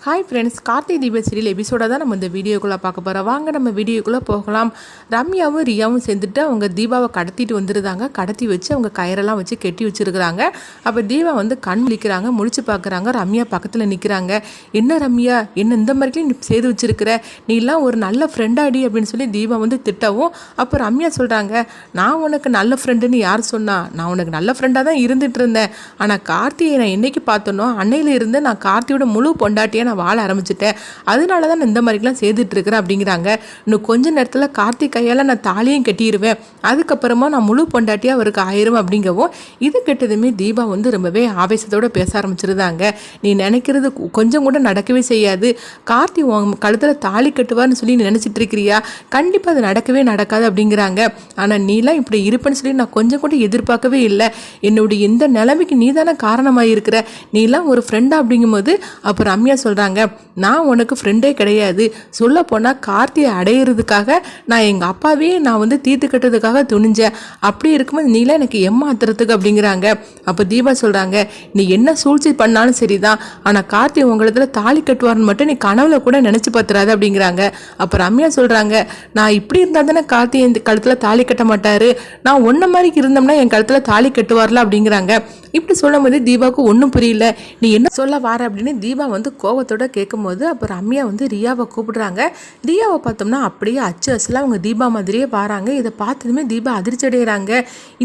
Hi friends, Karthigai Deepam serial எபிசோட தான் நம்ம இந்த வீடியோக்குள்ளே பார்க்க போகிறோம். வாங்க நம்ம வீடியோக்குள்ளே போகலாம். ரம்யாவும் ரியாவும் சேர்ந்துட்டு அவங்க தீபாவை கடத்திட்டு வந்துருந்தாங்க. கடத்தி வச்சு அவங்க கயிறெல்லாம் வச்சு கெட்டி வச்சுருக்குறாங்க. அப்போ தீபா வந்து கண் முழிக்கிறாங்க, முழிச்சு பார்க்குறாங்க. ரம்யா பக்கத்தில் நிற்கிறாங்க. என்ன ரம்யா, என்ன இந்த மாதிரிக்கு நீ செய்து வச்சுருக்கிற, நீலாம் ஒரு நல்ல ஃப்ரெண்டாடி அப்படின்னு சொல்லி தீபா வந்து திட்டவும், அப்போ ரம்யா சொல்கிறாங்க, நான் உனக்கு நல்ல ஃப்ரெண்டுன்னு யார் சொன்னா? நான் உனக்கு நல்ல ஃப்ரெண்டாக தான் இருந்துகிட்டு இருந்தேன். ஆனால் கார்த்தியை நான் என்னைக்கு பார்த்தனோ அன்னையில இருந்து நான் கார்த்தியோட முழு பொண்டாட்டியை நான் வாழ ஆரம்பிச்சிட்டேன். அதனால தான் நான் இந்த மாதிரிலாம் செய்துட்டு இருக்கிறேன் அப்படிங்கிறாங்க. இன்னும் கொஞ்ச நேரத்தில் கார்த்திக் கையால் நான் தாலியும் கட்டிடுவேன், அதுக்கப்புறமா நான் முழு பொண்டாட்டியாக அவருக்கு ஆயிரும் அப்படிங்கவும், இது கெட்டதுமே தீபா வந்து ரொம்பவே ஆவேசத்தோடு பேச ஆரம்பிச்சிருந்தாங்க. நீ நினைக்கிறது கொஞ்சம் கூட நடக்கவே செய்யாது. கார்த்தி உன் கழுத்தில் தாலி கட்டுவார்னு சொல்லி நீ நினச்சிட்டு இருக்கிறியா? கண்டிப்பாக அது நடக்கவே நடக்காது அப்படிங்கிறாங்க. ஆனால் நீலாம் இப்படி இருப்பேன்னு சொல்லி நான் கொஞ்சம் கூட எதிர்பார்க்கவே இல்லை. என்னுடைய இந்த நிலைமைக்கு நீ தானே காரணமாக இருக்கிற. நீலாம் ஒரு ஃப்ரெண்டா அப்படிங்கும்போது அப்போ ரம்யா சொல்கிறாங்க, நான் உனக்கு ஃப்ரெண்டே கிடையாது. சொல்ல போனால் கார்த்தியை அடையிறதுக்காக நான் எங்கள் அப்பாவே நான் வந்து தீர்த்து கட்டுறதுக்காக துணிஞ்சேன். அப்படி இருக்கும்போது நீலாம் எனக்கு ஏமாத்துறதுக்கு அப்படிங்கிறாங்க. அப்போ தீபா சொல்கிறாங்க, நீ என்ன சூழ்ச்சி பண்ணாலும் சரிதான், ஆனால் கார்த்தி உங்களிடத்துல தாலி கட்டுவார்னு மட்டும் நீ கனவுல கூட நினச்சி பார்த்துறாது அப்படிங்கிறாங்க. அப்போ ரம்யா சொல்கிறாங்க, நான் இப்படி இருந்தால் தானே கார்த்தி என் கழுத்தில் தாலி கட்ட மாட்டாரு, நான் ஒன்றை மாதிரி இருந்தோம்னா என் கழுத்தில் தாலி கட்டுவார்ல அப்படிங்கிறாங்க. இப்படி சொல்லும் போது தீபாவுக்கு ஒன்றும் புரியல. நீ என்ன சொல்ல வார அப்படின்னு தீபா வந்து கோவத்தோட கேட்கும்போது அப்போ ரம்யா வந்து ரியாவை கூப்பிடுறாங்க. ரியாவை பார்த்தோம்னா அப்படியே அச்சு அசலாக அவங்க தீபா மாதிரியே வராங்க. இதை பார்த்ததுமே தீபா அதிர்ச்சி அடைகிறாங்க.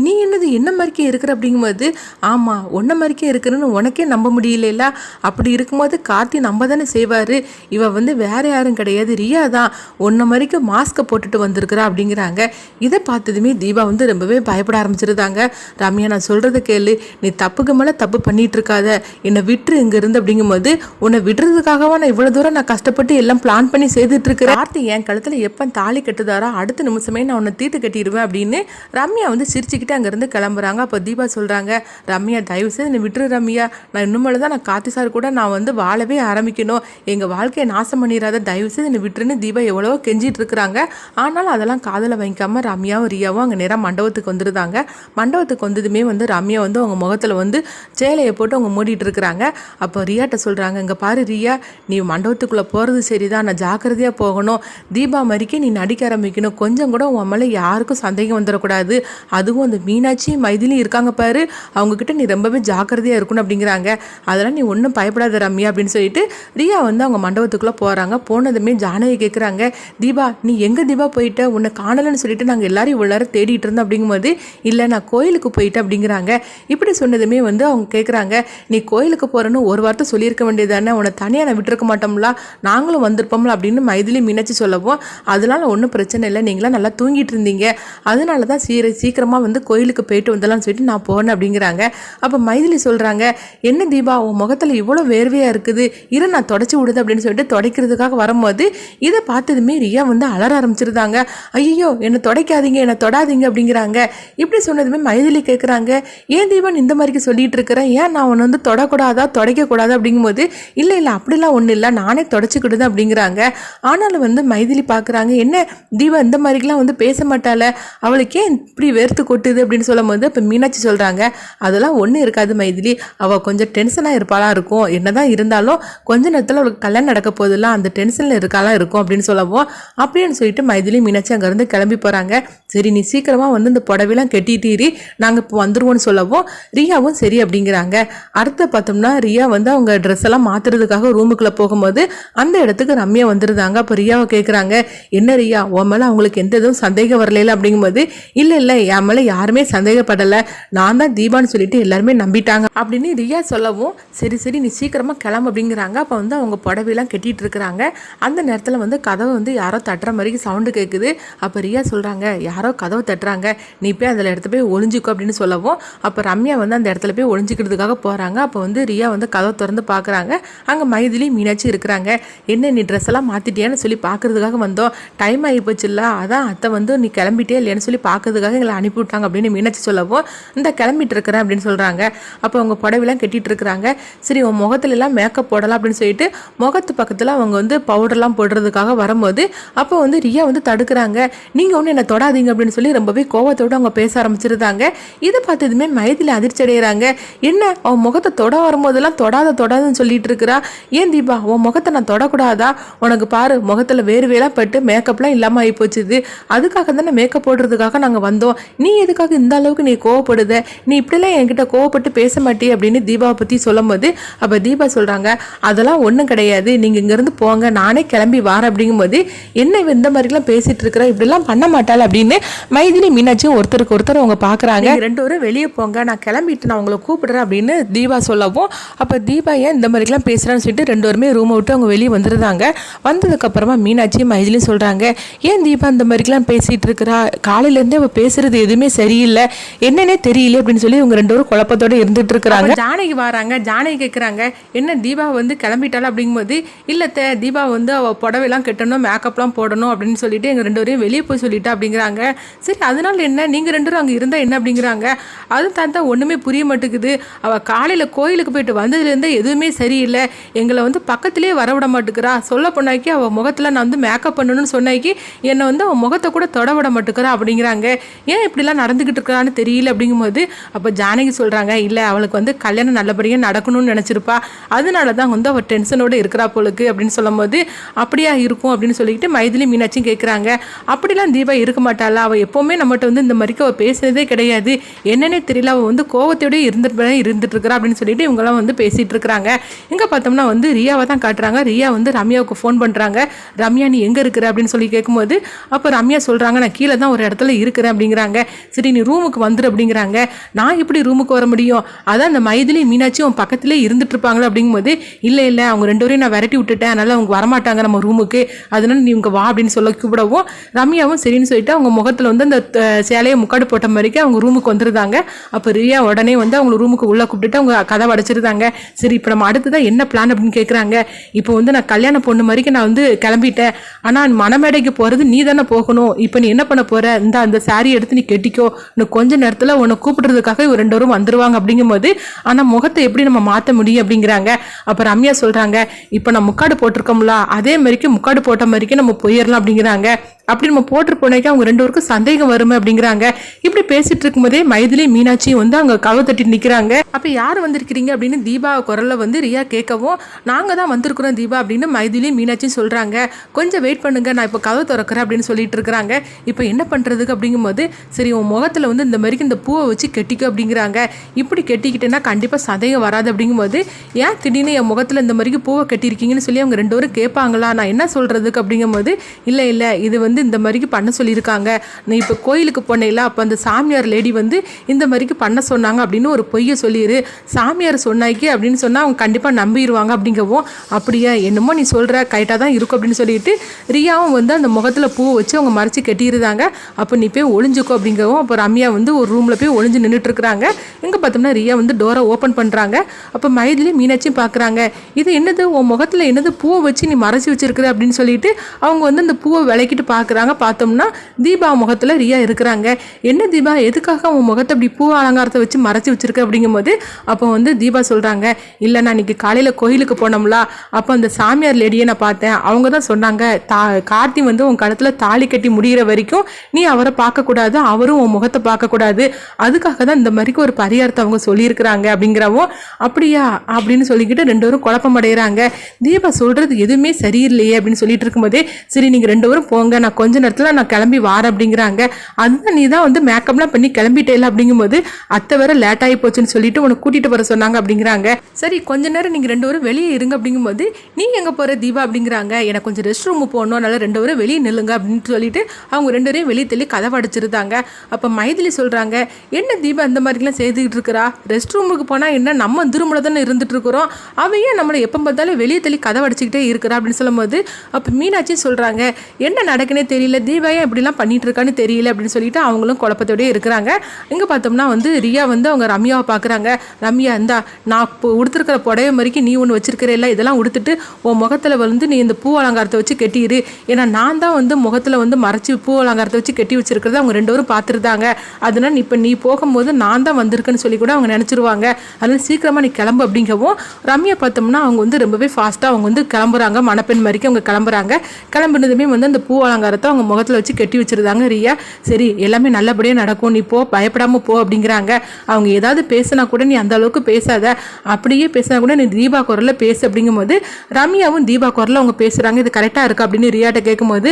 நீ என்னது என்ன மாதிரிக்கே இருக்கிற அப்படிங்கும்போது, ஆமாம் ஒன்றை மாதிரிக்கே இருக்கிறன்னு உனக்கே நம்ப முடியல. அப்படி இருக்கும்போது கார்த்தி நம்ப தானே செய்வார். இவ வந்து வேற யாரும் கிடையாது, ரியா தான் ஒன்றை மாதிரிக்கு மாஸ்கை போட்டுட்டு வந்திருக்கிறா அப்படிங்கிறாங்க. இதை பார்த்ததுமே தீபா வந்து ரொம்பவே பயப்பட ஆரம்பிச்சிருந்தாங்க. ரம்யா, நான் சொல்கிறத கேளு, நீ தப்புக்கு மேலே தப்பு பண்ணிட்டு இருக்காத, என்னை விட்டுரு இங்க இருந்து அப்படிங்கும்போது, உன்னை விடுறதுக்காகவா நான் இவ்வளோ தூரம் நான் கஷ்டப்பட்டு எல்லாம் பிளான் பண்ணி செய்துட்டு இருக்கிறேன். கார்த்தி என் கழுத்தில் எப்போ தாலி கட்டுதாரோ அடுத்த நிமிஷமே நான் உன்னை தீர்த்து கட்டிடுவேன் அப்படின்னு ரம்யா வந்து சிரிச்சுக்கிட்டு அங்கேருந்து கிளம்புறாங்க. அப்போ தீபா சொல்கிறாங்க, ரம்யா தயவு செய்து என்னை விட்டுரு ரம்யா, நான் இன்னும் தான் நான் கார்த்தி சார் கூட நான் வந்து வாழவே ஆரம்பிக்கணும், எங்கள் வாழ்க்கையை நாசம் பண்ணிடாத, தயவு செய்து என்னை விட்டுருன்னு தீபா எவ்வளவோ கெஞ்சிட்டு இருக்கிறாங்க. ஆனாலும் அதெல்லாம் காதில் வாங்கிக்காம ரம்யாவும் ரியாவும் அங்கே நேராக மண்டபத்துக்கு வந்துருந்தாங்க. மண்டபத்துக்கு வந்ததுமே வந்து ரம்யா வந்து அவங்க முகத்தில் வந்து சேலையை போட்டு அவங்க மூடிட்டு இருக்கிறாங்க. அப்போ ரியாட்ட சொல்கிறாங்க, இங்கே பாரு ரியா, நீ மண்டபத்துக்குள்ளே போகிறது சரிதான், நான் ஜாக்கிரதையாக போகணும், தீபா மாதிரிக்கே நீ நடிக்க ஆரம்பிக்கணும், கொஞ்சம் கூட உன் மேலே யாருக்கும் சந்தேகம் வந்துடக்கூடாது, அதுவும் அந்த மீனாட்சி மைதிலி இருக்காங்க பாரு, அவங்கக்கிட்ட நீ ரொம்பவே ஜாக்கிரதையாக இருக்கணும் அப்படிங்கிறாங்க. அதெல்லாம் நீ ஒன்றும் பயப்படாத ரம்யா அப்படின்னு சொல்லிட்டு ரியா வந்து அவங்க மண்டபத்துக்குள்ளே போகிறாங்க. போனதுமே ஜானகி கேட்குறாங்க, தீபா நீ எங்கே தீபா போயிட்ட, உன்னை காணலன்னு சொல்லிட்டு நாங்கள் எல்லாரும் உள்ளார தேடிட்டு இருந்தோம் அப்படிங்கும்போது, இல்லை நான் கோயிலுக்கு போயிட்டேன் அப்படிங்கிறாங்க. இப்படி சொன்னதுமே வந்து அவங்க கேட்குறாங்க, நீ கோயிலுக்கு போகிறேன்னு ஒரு வார்த்தை சொல்லியிருக்க வேண்டியதானே, உன்னை தனியாக நான் விட்டுருக்க மாட்டோம்ல, நாங்களும் வந்திருப்போம்ல அப்படின்னு மைதிலி மீனாட்சி சொல்லவும், அதனால ஒன்றும் பிரச்சனை இல்லை, நீங்களாம் நல்லா தூங்கிட்டு இருந்தீங்க, அதனால தான் சீக்கிரமாக வந்து கோயிலுக்கு போயிட்டு வந்தலாம்னு சொல்லிட்டு நான் போனேன் அப்படிங்கிறாங்க. அப்போ மைதிலி சொல்கிறாங்க, என்ன தீபா உன் முகத்தில் இவ்வளோ வேர்வையாக இருக்குது, இரு நான் தொடச்சி விடுது அப்படின்னு சொல்லிட்டு துடைக்கிறதுக்காக வரும்போது இதை பார்த்ததுமே ரியா வந்து அலற ஆரம்பிச்சிருந்தாங்க. ஐயோ என்னை துடைக்காதீங்க, என்னை தொடாதீங்க அப்படிங்கிறாங்க. இப்படி சொன்னதுமே மைதிலி கேட்குறாங்க, ஏன் தீபன் இந்த மாதிரி சொல்லிட்டு இருக்கிறேன், ஏன் நான் உன்னை வந்து தொடக்கூடாதா தொடைக்கக்கூடாது அப்படிங்கும்போது, இல்லை இல்லை அப்படிலாம் ஒன்றும் இல்லை, நானே தொடச்சிக்கிடுது அப்படிங்கிறாங்க. ஆனாலும் வந்து மைதிலி பார்க்குறாங்க, என்ன தீபா இந்த மாதிரிலாம் வந்து பேச மாட்டாள, அவளுக்கே இப்படி வேர்த்து கொட்டுது அப்படின்னு சொல்லும் போது இப்போ மீனாட்சி சொல்கிறாங்க, அதெல்லாம் ஒன்றும் இருக்காது மைதிலி, அவள் கொஞ்சம் டென்ஷனாக இருப்பாளா இருக்கும், என்னதான் இருந்தாலும் கொஞ்ச நேரத்தில் அவளுக்கு கல்யாணம் நடக்க போதில்ல, அந்த டென்ஷனில் இருக்காலாம் இருக்கும் அப்படின்னு சொல்லவும், அப்படின்னு சொல்லிட்டு மைதிலி மீனாட்சி அங்கேருந்து கிளம்பி போகிறாங்க. சரி நீ சீக்கிரமாக வந்து இந்த புடவைலாம் கட்டிட்டீரி, நாங்கள் இப்போ வந்துடுவோன்னு சொல்லவும் ரியாவும் சரி அப்படிங்கிறாங்க. அடுத்த பார்த்தோம்னா ரியா வந்து அவங்க ட்ரெஸ் எல்லாம் மாற்றுறதுக்காக ரூமுக்குள்ளே போகும்போது அந்த இடத்துக்கு ரம்யா வந்துருந்தாங்க. அப்போ ரியாவை கேட்குறாங்க, என்ன ரியா உன் மேலே அவங்களுக்கு எந்த எதுவும் சந்தேகம் வரல அப்படிங்கும்போது, இல்லை இல்லை என் மேலே யாருமே சந்தேகப்படலை, நான் தான் தீபான்னு சொல்லிட்டு எல்லாருமே நம்பிட்டாங்க அப்படின்னு ரியா சொல்லவும், சரி சரி நீ சீக்கிரமாக கிளம்பு அப்படிங்கிறாங்க. அப்போ வந்து அவங்க புடவையெல்லாம் கட்டிட்டு இருக்கிறாங்க. அந்த நேரத்தில் வந்து கதவை வந்து யாரோ தட்டுற மாதிரி சவுண்டு கேட்குது. அப்போ ரியா சொல்கிறாங்க, யாரோ கதவை தட்டுறாங்க, நீ போய் அதில் இடத்துல போய் ஒளிஞ்சிக்கோ அப்படின்னு சொல்லவும், அப்போ ரம்யா வந்து அந்த இடத்துல போய் ஒளிஞ்சிக்கிறதுக்காக போகிறாங்க. அப்போ வந்து ரியா வந்து கதவை திறந்து பார்க்குறாங்க. அங்கே மைதிலி மீனாட்சி இருக்கிறாங்க. என்ன நீ ட்ரெஸ் எல்லாம் மாற்றிட்டியான்னு சொல்லி பார்க்கறதுக்காக வந்தோம், டைம் ஆகி போச்சுல்ல, அதான் அத்தை வந்து நீ கிளம்பிட்டே இல்லையான்னு சொல்லி பார்க்கறதுக்காக எங்களை அனுப்பிவிட்டாங்க அப்படின்னு மீனாட்சி சொல்லவும், இந்த கிளம்பிட்டு இருக்கிறேன் அப்படின்னு சொல்கிறாங்க. அப்போ அவங்க புடவைலாம் கட்டிட்டு இருக்கிறாங்க. சரி உன் முகத்துலலாம் மேக்கப் போடலாம் அப்படின்னு சொல்லிட்டு முகத்து பக்கத்தில் அவங்க வந்து பவுடர்லாம் போடுறதுக்காக வரும்போது அப்போ வந்து ரியா வந்து தடுக்கிறாங்க. நீங்கள் ஒன்று என்னை தொடாதீங்க அப்படின்னு சொல்லி ரொம்பவே கோவத்தோடு அவங்க பேச ஆரம்பிச்சிருந்தாங்க. இதை பார்த்ததுமே மைதிலி அதிர்ச்சி அடைகிறாங்க. என்ன அவன் முகத்தை தொட வரும்போதெல்லாம் தொடாதுன்னு சொல்லிட்டு இருக்கிறா, ஏன் தீபா உன் முகத்தை நான் தொடக்கூடாதா? உனக்கு பாரு முகத்தில் வேறு வேலாம் பட்டு மேக்கப்லாம் இல்லாமல் ஆகி போச்சுது. அதுக்காக தானே மேக்கப் போடுறதுக்காக நாங்கள் வந்தோம். நீ எதுக்காக இந்த அளவுக்கு நீ கோவப்படுத? நீ இப்படிலாம் என்கிட்ட கோவப்பட்டு பேச மாட்டே அப்படின்னு தீபாவை பற்றி சொல்லும் போது அப்போ தீபா சொல்கிறாங்க, அதெல்லாம் ஒன்றும் கிடையாது, நீங்கள் இங்கேருந்து போங்க, நானே கிளம்பி வரேன். அப்படிங்கும்போது என்ன இந்த மாதிரிலாம் பேசிகிட்டு இருக்கிற, இப்படிலாம் பண்ண மாட்டாள் அப்படின்னு மைதிலி மீனாட்சியும் ஒருத்தருக்கு ஒருத்தர் அவங்க பார்க்குறாங்க. ரெண்டு பேரும் வெளியே போங்க, நான் கிளம்பிட்டு நான் உங்களை கூப்பிடுறேன் அப்படின்னு தீபா சொல்லவும் அப்போ தீபா ஏன் இந்த மாதிரிலாம் பேசுகிறான்னு சொல்லிட்டு ரெண்டு பேருமே ரூமை விட்டு அவங்க வெளியே வந்துடுறாங்க. வந்ததுக்கப்புறமா மீனாட்சி மைதிலியும் சொல்கிறாங்க, ஏன் தீபா இந்த மாதிரிலாம் பேசிகிட்டு இருக்கிறா? காலையிலேருந்தே அவள் பேசுறது எதுவுமே சரியில்லை, என்னன்னே தெரியல அப்படின்னு சொல்லி இவங்க ரெண்டு பேரும் குழப்பத்தோடு இருந்துட்டு இருக்கிறாங்க. ஜானகி வராங்க. ஜானகி கேட்குறாங்க, என்ன தீபா வந்து கிளம்பிட்டாலும் அப்படிங்கும்போது இல்லத்த தீபா வந்து அவள் புடவைலாம் கட்டணும், மேக்கப்லாம் போடணும் அப்படின்னு சொல்லிட்டு எங்கள் ரெண்டு பேரையும் வெளியே போய் சொல்லிட்டா அப்படிங்கிறாங்க. சரி அதனால என்ன, நீங்கள் ரெண்டு பேரும் அங்கே இருந்தால் என்ன அப்படிங்கிறாங்க. அது தான் ஒன்றுமே புரிய மாட்டேங்குது. அவள் காலையில் கோயிலுக்கு போயிட்டு வந்ததுலேருந்தே எதுவுமே சரியில்லை, எங்களை வந்து பக்கத்துலேயே வரவிட மாட்டேங்கிறா. சொல்ல போனாக்கி அவள் முகத்தில் நான் வந்து மேக்கப் பண்ணணும்னு சொன்னாக்கி என்னை வந்து அவன் முகத்தை கூட தொட விட மாட்டேங்கிறா அப்படிங்கிறாங்க. ஏன் இப்படிலாம் நடந்துக்கிட்டு இருக்கிறான்னு தெரியல அப்படிங்கும்போது அப்போ ஜானகி சொல்கிறாங்க, இல்லை அவளுக்கு வந்து கல்யாணம் நல்லபடியாக நடக்கணும்னு நினச்சிருப்பா, அதனால தான் வந்து அவள் டென்ஷனோடு இருக்கிறா போலுக்கு அப்படின்னு சொல்லும் போது அப்படியா இருக்கும் அப்படின்னு சொல்லிட்டு மைதிலி மீனாட்சியும் கேட்குறாங்க. அப்படிலாம் தீபா இருக்க மாட்டாளா? அவள் எப்போவுமே நம்மகிட்ட வந்து இந்த மாதிரிக்கு அவள் பேசுனதே கிடையாது, என்னன்னே தெரியல, அவள் வந்து கோவத்தோடய இருந்துட்டு இருக்கிறா அப்படின்னு சொல்லிட்டு இவங்கெல்லாம் வந்து பேசிகிட்டு இருக்கிறாங்க. இங்கே பார்த்தோம்னா வந்து ரியாவை தான் காட்டுறாங்க. ரியா வந்து ரம்யாவுக்கு ஃபோன் பண்ணுறாங்க. ரம்யா நீ எங்கே இருக்கிற அப்படின்னு சொல்லி கேட்கும்போது அப்போ ரம்யா சொல்கிறாங்க, நான் கீழே தான் ஒரு இடத்துல இருக்கிறேன் அப்படிங்கிறாங்க. சரி நீ ரூமுக்கு வந்துரு அப்படிங்கிறாங்க. நான் எப்படி ரூமுக்கு வர முடியும்? அதான் அந்த மைதிலி மீனாட்சி அவன் பக்கத்துலேயே இருந்துட்டு இருப்பாங்களே அப்படிங்கும்போது இல்லை அவங்க ரெண்டு பேரையும் நான் விரட்டி விட்டுட்டேன், அதனால் அவங்க வரமாட்டாங்க நம்ம ரூமுக்கு, அதனால நீ இங்கே வா அப்படின்னு சொல்ல கூப்பிடவும் ரம்யாவும் சரின்னு சொல்லிட்டு அவங்க முகத்தில் வந்து அந்த சேலையை முக்காடு போட்ட மாதிரிக்கு அவங்க ரூமுக்கு வந்துருந்தாங்க. அப்போ ரியா உடனே வந்து அவங்க ரூமுக்கு உள்ளே கூப்பிட்டுட்டு அவங்க கதை அடைச்சிருந்தாங்க. சரி இப்போ நம்ம அடுத்ததான் என்ன பிளான் அப்படின்னு கேட்குறாங்க. இப்போ வந்து நான் கல்யாண பொண்ணு மாதிரிக்கு நான் வந்து கிளம்பிட்டேன், ஆனால் மணமேடைக்கு போகிறது நீ தானே போகணும், இப்போ நீ என்ன பண்ண போகிற, அந்த சாரி எடுத்து நீ கெட்டிக்கோ, இன்னும் கொஞ்ச நேரத்தில் உன்னை கூப்பிடுறதுக்காக இவங்க ரெண்டு பேரும் வந்துருவாங்க அப்படிங்கும்போது ஆனால் முகத்தை எப்படி நம்ம மாற்ற முடியும் அப்படிங்கிறாங்க. அப்போ ரம்யா சொல்கிறாங்க, இப்போ நான் முக்காடு போட்டிருக்கோம்ல அதே மாதிரிக்கு முக்காடு போட்ட மாதிரிக்கு நம்ம போயிடலாம் அப்படிங்கிறாங்க. அப்படி நம்ம போட்டு போனாக்கா அவங்க ரெண்டு பேருக்கும் சந்தேகம் வருமே அப்படிங்கிறாங்க. இப்படி பேசிட்டு இருக்கும்போதே மைதிலி மீனாட்சியும் வந்து அவங்க கதவை தட்டி நிற்கிறாங்க. அப்போ யார் வந்திருக்கிறீங்க அப்படின்னு தீபா குரலில் வந்து ரியா கேட்கவும் நாங்கள் தான் வந்திருக்கிறோம் தீபா அப்படின்னு மைதிலி மீனாட்சியும் சொல்கிறாங்க. கொஞ்சம் வெயிட் பண்ணுங்க, நான் இப்போ கதவை திறக்கிறேன் அப்படின்னு சொல்லிட்டு இருக்கிறாங்க. இப்போ என்ன பண்ணுறதுக்கு அப்படிங்கும்போது சரி உன் முகத்தில் வந்து இந்த மாதிரிக்கு இந்த பூவை வச்சு கெட்டிக்கோ அப்படிங்கிறாங்க. இப்படி கெட்டிக்கிட்டேன்னா கண்டிப்பாக சந்தேகம் வராது அப்படிங்கும்போது ஏன் திடீர்னு என் முகத்தில் இந்த மாதிரிக்கு பூவை கட்டியிருக்கீங்கன்னு சொல்லி அவங்க ரெண்டு பேரும் கேட்பாங்களா, நான் என்ன சொல்கிறதுக்கு அப்படிங்கும்போது இல்லை இது வந்து இந்த மாதிரிக்கு பண்ண சொல்லியிருக்காங்க, நீ இப்போ கோயிலுக்கு போனேல அப்போ அந்த சாமியார் லேடி வந்து இந்த மாதிரிக்கு பண்ண சொன்னாங்க அப்படின்னு ஒரு பொய்யை சொல்லிடு, சாமியார் சொன்னாக்கி அப்படின்னு சொன்னால் அவங்க கண்டிப்பாக நம்பிடுவாங்க அப்படிங்கவும் அப்படியா என்னமோ நீ சொல்கிற கரெக்டாக தான் இருக்கும் அப்படின்னு சொல்லிட்டு ரியாவும் வந்து அந்த முகத்தில் பூ வச்சு அவங்க மறைச்சி கட்டியிருந்தாங்க. அப்போ நீ போய் ஒளிஞ்சுக்கோ அப்படிங்கவும் அப்போ ரம்யா வந்து ஒரு ரூமில் போய் ஒளிஞ்சு நின்றுட்டு இருக்கிறாங்க. இங்கே பார்த்தோம்னா ரியா வந்து டோரை ஓப்பன் பண்ணுறாங்க. அப்போ மைதிலி மீனாட்சியும் பார்க்குறாங்க, இது என்னது உன் முகத்தில் என்னது பூவை வச்சு நீ மறைச்சி வச்சிருக்கிற அப்படின்னு சொல்லிட்டு அவங்க வந்து அந்த பூவை விளக்கிட்டு பார்க்குறாங்க. பார்த்தோம்னா தீபா முகத்தில் ரியா இருக்கிறாங்க. என்ன தீபா எதுக்காக உன் முகத்தை அப்படி பூ அலங்காரத்தை வச்சு மறைச்சி வச்சிருக்க அப்படிங்கும்போது அப்போ வந்து தீபா சொல்கிறாங்க, இல்லை நான் இன்னைக்கு காலையில் கோயிலுக்கு போனோம்ல அப்போ அந்த சாமியார் லேடியை நான் பார்த்தேன், அவங்க தான் சொன்னாங்க கார்த்தி வந்து உன் கழுத்தில் தாலி கட்டி முடிகிற வரைக்கும் நீ அவரை பார்க்கக்கூடாது, அவரும் உன் முகத்தை பார்க்கக்கூடாது, அதுக்காக தான் இந்த மாதிரிக்கு ஒரு பரிகாரத்தை அவங்க சொல்லியிருக்கிறாங்க அப்படிங்கிறவோ அப்படியா அப்படின்னு சொல்லிக்கிட்டு ரெண்டு பேரும் குழப்பம் அடைகிறாங்க. தீபா சொல்கிறது எதுவுமே சரியில்லையே அப்படின்னு சொல்லிட்டு இருக்கும்போதே சரி நீங்கள் ரெண்டு பேரும் போங்க, நான் கொஞ்ச நேரத்தில் நான் கிளம்பி வாரேன் அப்படிங்கிறாங்க. அதுதான் நீ தான் வந்து மேக்கப்லாம் பண்ணி கிளம்பிட்டேல அப்படிங்கும்போது அத்தை வேற லேட் ஆகி போச்சுன்னு சொல்லிட்டு உனக்கு கூட்டிகிட்டு வர சொன்னாங்க அப்படிங்கிறாங்க. சரி கொஞ்ச நேரம் நீங்கள் ரெண்டு பேரும் வெளியே இருங்க அப்படிங்கும்போது நீ எங்கே போகிற தீபா அப்படிங்கிறாங்க. எனக்கு கொஞ்சம் ரெஸ்ட் ரூமு போகணும், அதனால ரெண்டு பேரும் வெளியே நில்லுங்க அப்படின்னு சொல்லிட்டு அவங்க ரெண்டு பேரையும் வெளியே தள்ளி கதவை அடிச்சிருந்தாங்க. அப்போ மைதிலி சொல்கிறாங்க, என்ன தீபா இந்த மாதிரிலாம் செய்துக்கிட்டு இருக்கிறா, ரெஸ்ட் ரூமுக்கு போனால் என்ன நம்ம திருமணம் தானே இருந்துட்டு இருக்கிறோம், அவையே நம்மளை எப்போ பார்த்தாலும் வெளியே தள்ளி கதவை அடிச்சுக்கிட்டே இருக்கிறா அப்படின்னு சொல்லும்போது அப்போ மீனாட்சி சொல்கிறாங்க, என்ன நடக்குன்னே தெரியல, தீபாயை இப்படிலாம் பண்ணிட்டு இருக்கான்னு தெரியல அப்படின்னு சொல்லிட்டு அவங்களும் குழப்பத்தோடய இருக்கிறாங்க. இங்கே பார்த்தோம்னா வந்து ரியா வந்து அவங்க ரம்யாவை பார்க்குறாங்க. ரம்யா இந்தா நான் இப்போ உடுத்துருக்கிற புடவை மாதிரிக்கு நீ ஒன்று வச்சிருக்கிறல்ல, இதெல்லாம் உடுத்துட்டு உன் முகத்தில் வந்து நீ இந்த பூ அலங்காரத்தை வச்சு கெட்டிடு, ஏன்னா நான் தான் வந்து முகத்தில் வந்து மறைச்சி பூ அலங்காரத்தை வச்சு கெட்டி வச்சிருக்கிறத அவங்க ரெண்டு பேரும் பார்த்துருந்தாங்க, அதனால் இப்போ நீ போகும்போது நான் தான் வந்திருக்கேன்னு சொல்லி கூட அவங்க நினச்சிருவாங்க, அதனால் சீக்கிரமாக நீ கிளம்பு அப்படிங்கவும் ரம்யா பார்த்தோம்னா அவங்க வந்து ரொம்பவே ஃபாஸ்ட்டாக அவங்க வந்து கிளம்புறாங்க, மணப்பெண் மாதிரிக்கு அவங்க கிளம்புறாங்க. கிளம்புனதுமே வந்து அந்த பூ அலங்காரம் பலகாரத்தை அவங்க முகத்தில் வச்சு கட்டி வச்சிருந்தாங்க ரியா. சரி எல்லாமே நல்லபடியாக நடக்கும், நீ போ, பயப்படாமல் போ அப்படிங்கிறாங்க. அவங்க ஏதாவது பேசினா கூட நீ அந்த அளவுக்கு பேசாத, அப்படியே பேசினா கூட நீ தீபா குரலில் பேசு அப்படிங்கும்போது ரம்யாவும் தீபா குரலில் அவங்க பேசுகிறாங்க. இது கரெக்டாக இருக்கா அப்படின்னு ரியாட்ட கேட்கும்போது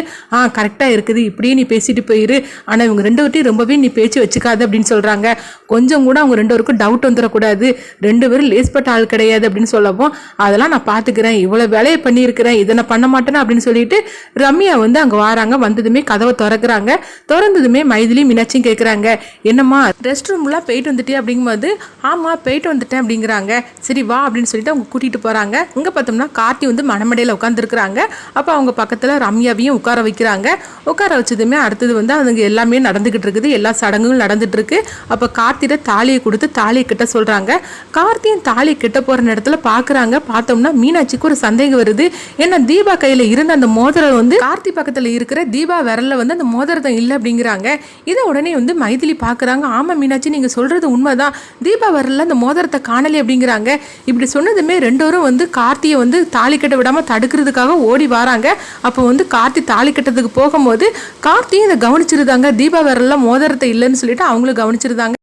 கரெக்டாக இருக்குது, இப்படியே நீ பேசிட்டு போயிரு, ஆனால் இவங்க ரெண்டு பேர்ட்டையும் ரொம்பவே நீ பேச்சு வச்சுக்காது அப்படின்னு சொல்கிறாங்க. கொஞ்சம் கூட அவங்க ரெண்டு பேருக்கும் டவுட் வந்துடக்கூடாது, ரெண்டு பேரும் லேஸ்பட்ட ஆள் கிடையாது அப்படின்னு சொல்லவும் அதெல்லாம் நான் பார்த்துக்கிறேன், இவ்வளோ வேலையை பண்ணியிருக்கிறேன், இதை நான் பண்ண மாட்டேன்னு அப்படின்னு சொல்லிட்டு ரம்யா வந்து அங்கே வராங்க. வந்ததுமே கதவை திறக்கிறாங்க. திறந்ததுமே மைதிலி மீனாட்சியும் கேட்குறாங்க, என்னம்மா ரெஸ்ட் ரூம்லாம் போயிட்டு வந்துட்டே அப்படிங்கும்போது ஆமாம் போயிட்டு வந்துட்டேன் அப்படிங்கிறாங்க. சரி வா அப்படின்னு சொல்லிட்டு அவங்க கூட்டிகிட்டு போகிறாங்க. இங்கே பார்த்தோம்னா கார்த்தி வந்து மணமடையில் உட்காந்துருக்குறாங்க. அப்போ அவங்க பக்கத்தில் ரம்யாவையும் உட்கார வைக்கிறாங்க. உட்கார வச்சதுமே அடுத்தது வந்து அதுங்க எல்லாமே நடந்துக்கிட்டு இருக்குது, எல்லா சடங்குகளும் நடந்துட்டு இருக்கு. அப்போ கார்த்தியிட தாலியை கொடுத்து தாலியை கிட்ட சொல்கிறாங்க. கார்த்தியும் தாலியை கிட்ட போகிற நேரத்தில் பார்க்குறாங்க. பார்த்தோம்னா மீனாட்சிக்கு ஒரு சந்தேகம் வருது. ஏன்னா தீபா கையில் இருந்த அந்த மோதிரம் வந்து கார்த்தி பக்கத்தில் இருக்கிற தீபா விரலில் வந்து அந்த மோதிரத்தை இல்லை அப்படிங்கிறாங்க. இதை உடனே வந்து மைதிலி பார்க்குறாங்க. ஆமாம் மீனாட்சி நீங்கள் சொல்கிறது உண்மைதான், தீபா விரலில் அந்த மோதிரத்தை காணலை அப்படிங்கிறாங்க. இப்படி சொன்னதுமே ரெண்டோரும் வந்து கார்த்தியை வந்து தாலி கட்ட விடாமல் தடுக்கிறதுக்காக ஓடி வராங்க. அப்போ வந்து கார்த்தி தாலி கட்டத்துக்கு போகும்போது கார்த்தியும் இதை கவனிச்சிருந்தாங்க. தீபா விரலில் மோதிரத்தை இல்லைன்னு சொல்லிட்டு அவங்களும் கவனிச்சிருந்தாங்க.